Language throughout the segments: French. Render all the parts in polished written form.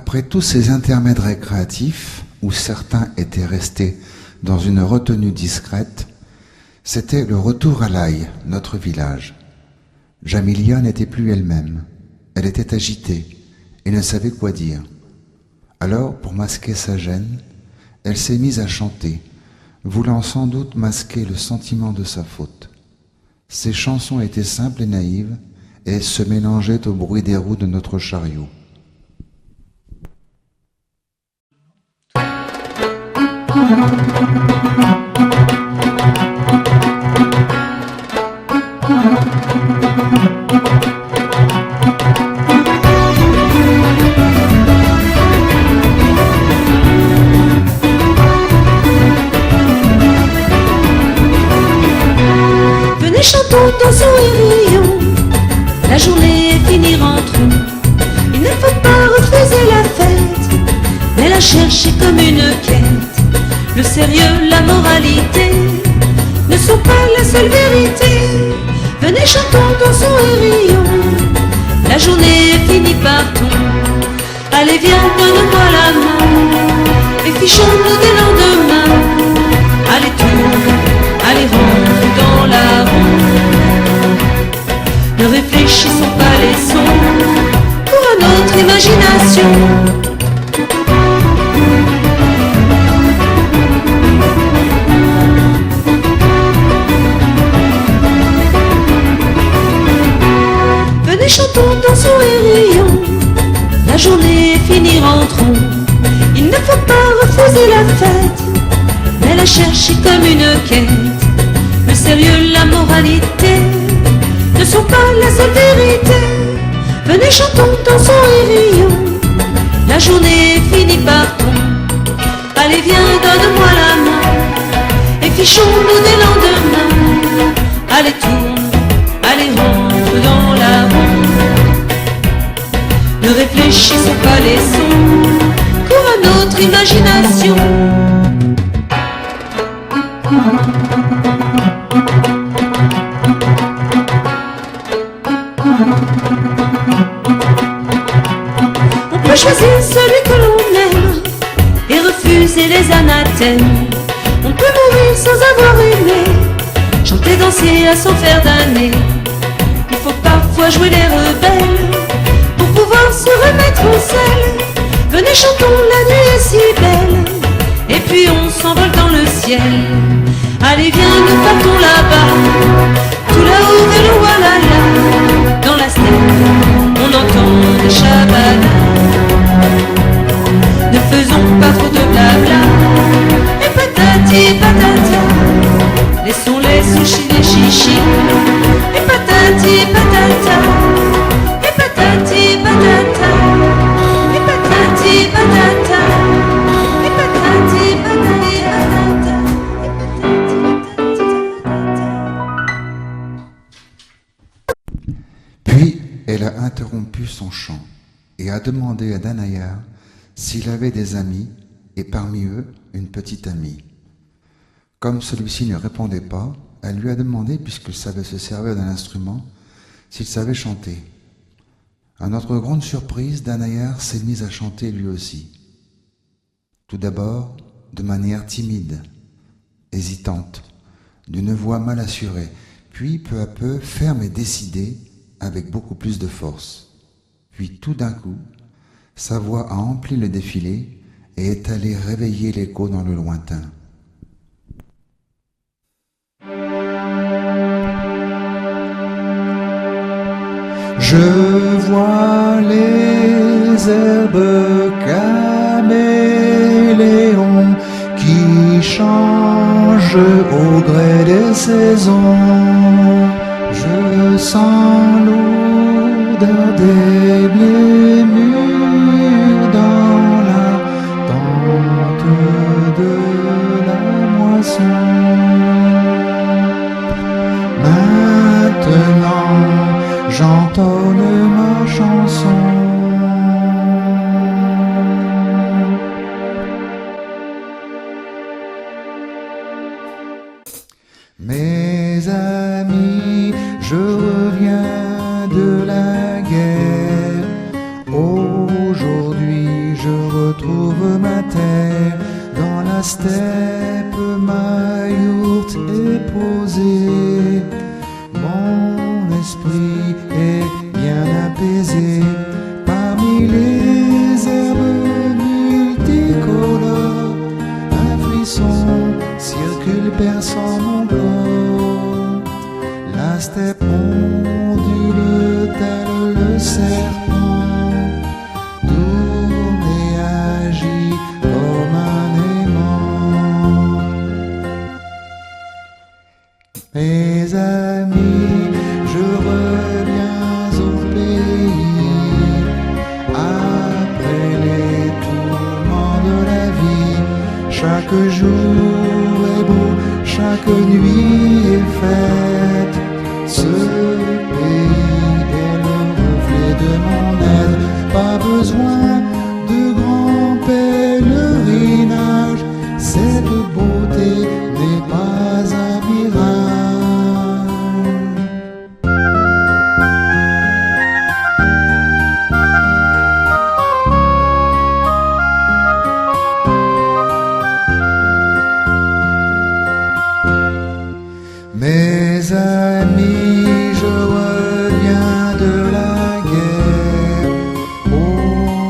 Après tous ces intermèdes récréatifs, où certains étaient restés dans une retenue discrète, c'était le retour à l'Aï, notre village. Jamilia n'était plus elle-même. Elle était agitée et ne savait quoi dire. Alors, pour masquer sa gêne, elle s'est mise à chanter, voulant sans doute masquer le sentiment de sa faute. Ses chansons étaient simples et naïves et se mélangeaient au bruit des roues de notre chariot. Venez chantons, dansons et rions, la journée est finie, rentrons. Il ne faut pas refuser la fête, mais la chercher comme une quête. Le sérieux, la moralité ne sont pas la seule vérité. Venez chantons, dansons et rions, la journée est finie, partons. Allez viens, donne-moi la main et fichons-nous des lendemains. Allez tourne, allez rentre dans la ronde. Ne réfléchissons pas les sons pour notre imagination. Venez chantons, dansons et rions, la journée est finie, rentrons. Il ne faut pas refuser la fête, mais la chercher comme une quête. Le sérieux, la moralité ne sont pas la seule vérité. Venez chantons, dansons et rions, la journée est finie, partons. Allez viens, donne-moi la main et fichons-nous des lendemains. Allez tourne, allez rentre dans la ronde. Ne réfléchissons pas les sons, cours à notre imagination. On peut choisir celui que l'on aime et refuser les anathèmes. On peut mourir sans avoir aimé, chanter, danser à s'en faire damner. Il faut parfois jouer les rebelles pour pouvoir se remettre en selle. Venez chantons, la nuit est si belle, et puis on s'envole dans le ciel. Allez viens, nous partons là-bas, tout là-haut vers le Walhalla. Dans la steppe, on entend des shabanas. Ne faisons pas trop de blabla, et patati patata. Laissons les sushis, les chichis, et patati patata. Et patati patata, et patati patata, et patati patati patata. Puis elle a interrompu son chant et a demandé à Danayar s'il avait des amis et parmi eux une petite amie. Comme celui-ci ne répondait pas, elle lui a demandé, puisqu'il savait se servir d'un instrument, s'il savait chanter. À notre grande surprise, Danayar s'est mis à chanter lui aussi. Tout d'abord, de manière timide, hésitante, d'une voix mal assurée, puis peu à peu ferme et décidée, avec beaucoup plus de force. Puis tout d'un coup, sa voix a empli le défilé et est allée réveiller l'écho dans le lointain. Je vois les herbes caméléons qui changent au gré des saisons. Je sens l'odeur des blés mûrs dans l'attente de la moisson. Maintenant, j'entonne ma chanson. Mes amis, je reviens de la guerre. Aujourd'hui, je la steppe, ma yourte est posée. Mon esprit est bien apaisé. Parmi les herbes multicolores, un frisson circule perçant mon corps. La steppe ondule tel le serpent, tourne et agit comme un aimant. Mes amis, je reviens au pays, après les tourments de la vie. Chaque jour est beau, chaque nuit est fête. Ce pays est le reflet de mon être. Pas besoin de grands pèlerinages, cette beauté n'est pas un mirage. Mes amis, je reviens de la guerre.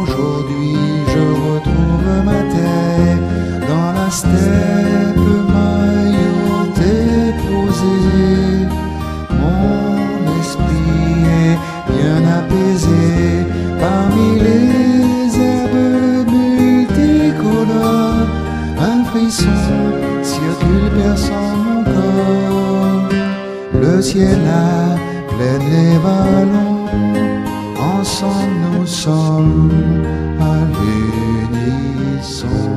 Aujourd'hui, je retrouve ma terre. Dans la steppe, ma yourte est posée. Mon esprit est bien apaisé. Parmi les herbes multicolores, un frisson circule perçant mon corps. Le ciel a plein les vallons, ensemble nous sommes à l'unisson.